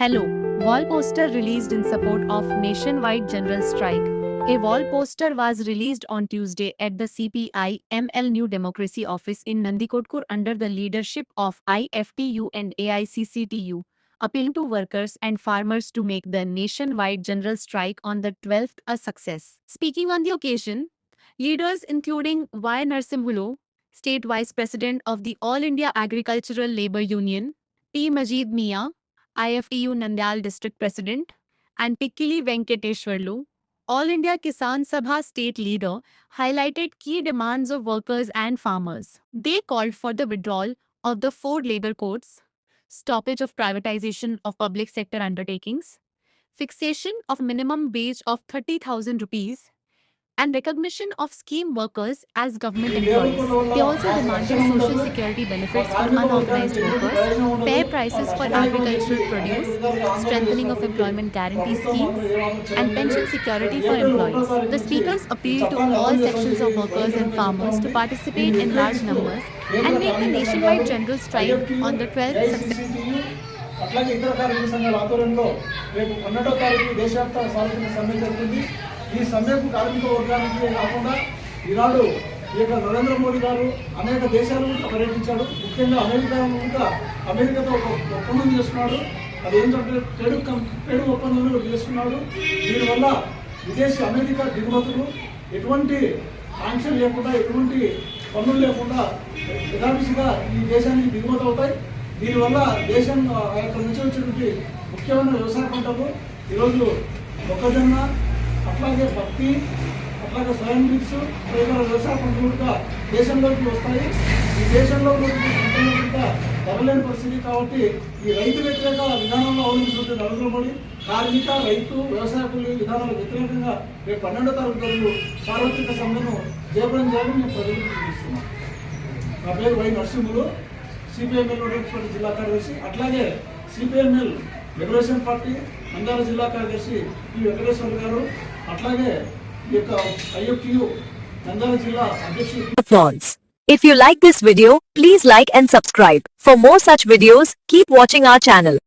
Hello. Wall poster released in support of nationwide general strike. A wall poster was released on Tuesday at the CPI-ML New Democracy office in Nandikotkur under the leadership of IFTU and AICCTU, appealing to workers and farmers to make the nationwide general strike on the 12th a success. Speaking on the occasion, leaders including Y. Narsimhulu, State Vice President of the All India Agricultural Labour Union, P. Majid Mia, IFTU Nandyal District President, and Pikkili Venkateshwarlu, All India Kisan Sabha state leader, highlighted key demands of workers and farmers. They called for the withdrawal of the 4 labor codes, stoppage of privatization of public sector undertakings, fixation of minimum wage of 30,000 rupees, and recognition of scheme workers as government employees. They also demanded social security benefits for unorganized workers, fair prices for agricultural produce, strengthening of employment guarantee schemes, and pension security for employees. The speakers appealed to all sections of workers and farmers to participate in large numbers and make the nationwide general strike on the 12th successful. అట్లాగే ఇతర కార్మిక సంఘాల ఆధ్వర్యంలో రేపు 12వ తారీఖు దేశవ్యాప్త సార్వత్రిక సమ్మె జరుగుతుంది. ఈ సమ్మెకు కార్మిక వర్గానికి కాకుండా ఈనాడు ఈ యొక్క నరేంద్ర మోడీ గారు అనేక దేశాలు పర్యటించాడు. ముఖ్యంగా అమెరికాతో ఒక ఒప్పందం చేసుకున్నాడు. అది ఏంటంటే ట్రేడ్ ఒప్పందం చేసుకున్నాడు. దీనివల్ల విదేశీ అమెరికా దిగుమతులు ఎటువంటి ఆంక్షలు లేకుండా ఎటువంటి పన్నులు లేకుండా యథావిధిగా ఈ దేశానికి దిగుమతి అవుతాయి. దీనివల్ల దేశం యొక్క నుంచి వచ్చినటువంటి ముఖ్యమైన వ్యవసాయ పంటలు ఈరోజు మొక్కజొన్న, అట్లాగే పత్తి, అట్లాగే స్వయం బీట్స్, తదితర వ్యవసాయ పంటలు కూడా దేశంలోకి వస్తాయి. ఈ దేశంలో పంటలు కూడా ధరలేని పరిస్థితి కాబట్టి ఈ రైతు వ్యతిరేక విధానంలో అవలంబిస్తున్న నరేంద్ర మోడీ కార్మిక, రైతు, వ్యవసాయ కూలీ విధానాలకు వ్యతిరేకంగా రేపు 12వ తారీఖు రోజు సార్వత్రిక సమ్మెను జయప్రదం చేయాలని నేను ప్రజలకు పిలుస్తున్నాను. నా పేరు వై నరసింహులు, సిపిఎంఎల్ జిల్లా కార్యదర్శి. అట్లాగే సిపిఎంఎల్ లిబరేషన్ పార్టీ నంద్యాల జిల్లా కార్యదర్శి పి వెంకటేశ్వర గారు, అట్లాగే ఈ యొక్క ఐఎఫ్టియు నంద్యాల జిల్లా అధ్యక్షుడు. If you like this video, please like and subscribe. For more such videos, keep watching our channel.